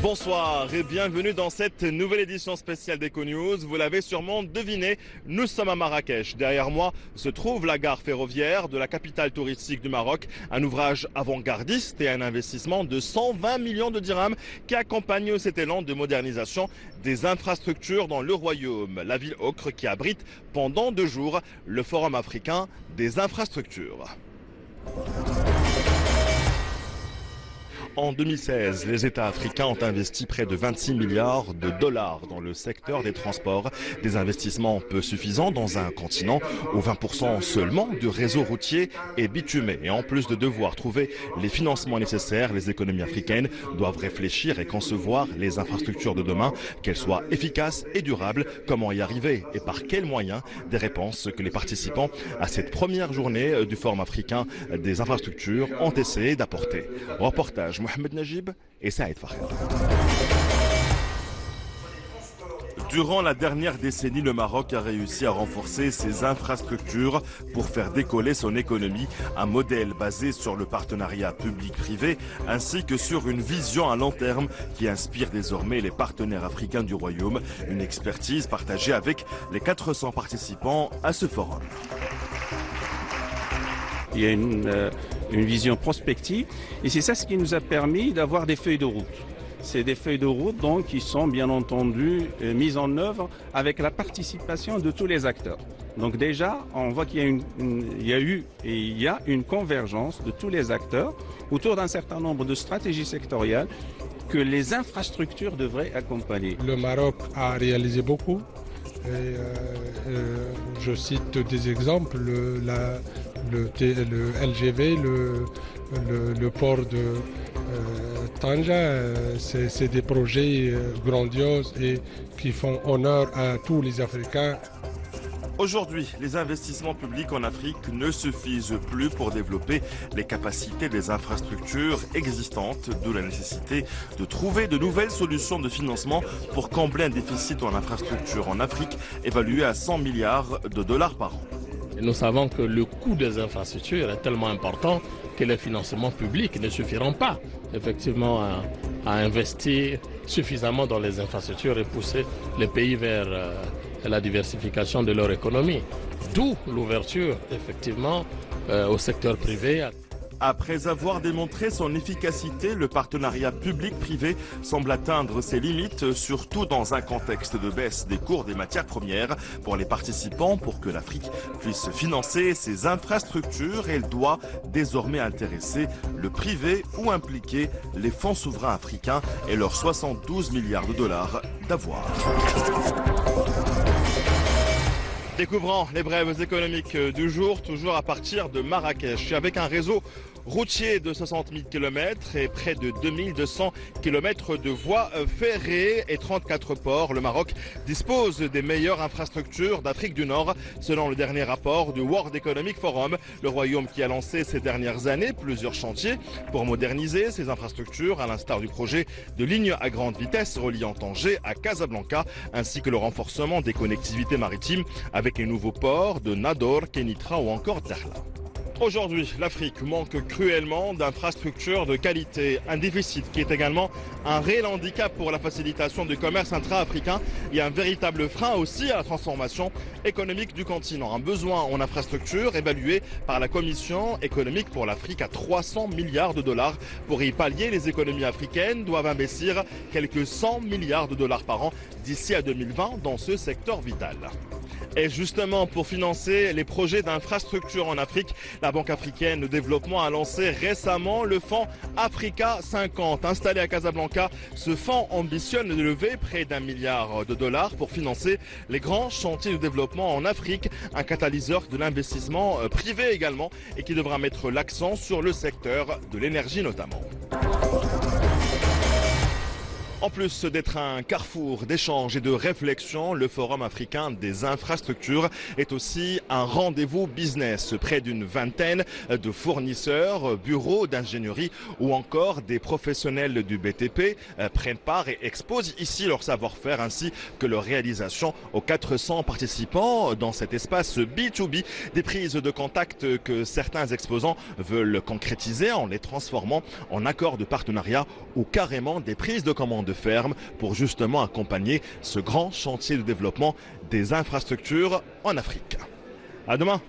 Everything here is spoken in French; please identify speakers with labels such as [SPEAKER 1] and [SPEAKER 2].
[SPEAKER 1] Bonsoir et bienvenue dans cette nouvelle édition spéciale d'EcoNews. Vous l'avez sûrement deviné, nous sommes à Marrakech. Derrière moi se trouve la gare ferroviaire de la capitale touristique du Maroc. Un ouvrage avant-gardiste et un investissement de 120 millions de dirhams qui accompagne cet élan de modernisation des infrastructures dans le royaume. La ville ocre qui abrite pendant 2 jours le Forum africain des infrastructures. En 2016, les États africains ont investi près de 26 milliards de dollars dans le secteur des transports. Des investissements peu suffisants dans un continent où 20% seulement du réseau routier est bitumé. Et en plus de devoir trouver les financements nécessaires, les économies africaines doivent réfléchir et concevoir les infrastructures de demain, qu'elles soient efficaces et durables. Comment y arriver et par quels moyens? Des réponses que les participants à cette première journée du Forum africain des infrastructures ont essayé d'apporter. Reportage Mohamed Najib et Saïd Fakher. Durant la dernière décennie, le Maroc a réussi à renforcer ses infrastructures pour faire décoller son économie. Un modèle basé sur le partenariat public-privé ainsi que sur une vision à long terme qui inspire désormais les partenaires africains du Royaume. Une expertise partagée avec les 400 participants à ce forum.
[SPEAKER 2] Il y a une vision prospective et c'est ça ce qui nous a permis d'avoir des feuilles de route. C'est des feuilles de route donc qui sont bien entendu mises en œuvre avec la participation de tous les acteurs. Donc déjà, on voit qu'il y a une convergence de tous les acteurs autour d'un certain nombre de stratégies sectorielles que les infrastructures devraient accompagner.
[SPEAKER 3] Le Maroc a réalisé beaucoup. Et, je cite des exemples, le LGV, le port de Tanja, c'est des projets grandioses et qui font honneur à tous les Africains.
[SPEAKER 1] Aujourd'hui, les investissements publics en Afrique ne suffisent plus pour développer les capacités des infrastructures existantes, d'où la nécessité de trouver de nouvelles solutions de financement pour combler un déficit en infrastructures en Afrique évalué à 100 milliards de dollars par an.
[SPEAKER 4] Nous savons que le coût des infrastructures est tellement important que les financements publics ne suffiront pas effectivement à investir suffisamment dans les infrastructures et pousser les pays vers la diversification de leur économie. D'où l'ouverture effectivement au secteur privé.
[SPEAKER 1] Après avoir démontré son efficacité, le partenariat public-privé semble atteindre ses limites, surtout dans un contexte de baisse des cours des matières premières. Pour les participants, pour que l'Afrique puisse financer ses infrastructures, elle doit désormais intéresser le privé ou impliquer les fonds souverains africains et leurs 72 milliards de dollars d'avoir. Découvrant les brèves économiques du jour, toujours à partir de Marrakech, avec un réseau routier de 60 000 km et près de 2200 km de voies ferrées et 34 ports. Le Maroc dispose des meilleures infrastructures d'Afrique du Nord, selon le dernier rapport du World Economic Forum. Le Royaume qui a lancé ces dernières années plusieurs chantiers pour moderniser ses infrastructures, à l'instar du projet de ligne à grande vitesse reliant Tanger à Casablanca, ainsi que le renforcement des connectivités maritimes avec les nouveaux ports de Nador, Kenitra ou encore Dakhla. Aujourd'hui, l'Afrique manque cruellement d'infrastructures de qualité. Un déficit qui est également un réel handicap pour la facilitation du commerce intra-africain et un véritable frein aussi à la transformation économique du continent. Un besoin en infrastructures évalué par la Commission économique pour l'Afrique à 300 milliards de dollars. Pour y pallier, les économies africaines doivent investir quelques 100 milliards de dollars par an d'ici à 2020 dans ce secteur vital. Et justement, pour financer les projets d'infrastructure en Afrique, la Banque africaine de développement a lancé récemment le fonds Africa 50. Installé à Casablanca, ce fonds ambitionne de lever près d'1 milliard de dollars pour financer les grands chantiers de développement en Afrique. Un catalyseur de l'investissement privé également et qui devra mettre l'accent sur le secteur de l'énergie notamment. En plus d'être un carrefour d'échanges et de réflexion, le Forum africain des infrastructures est aussi un rendez-vous business. Près d'une vingtaine de fournisseurs, bureaux d'ingénierie ou encore des professionnels du BTP prennent part et exposent ici leur savoir-faire ainsi que leur réalisation aux 400 participants dans cet espace B2B. Des prises de contact que certains exposants veulent concrétiser en les transformant en accords de partenariat ou carrément des prises de commande de ferme pour justement accompagner ce grand chantier de développement des infrastructures en Afrique. À demain.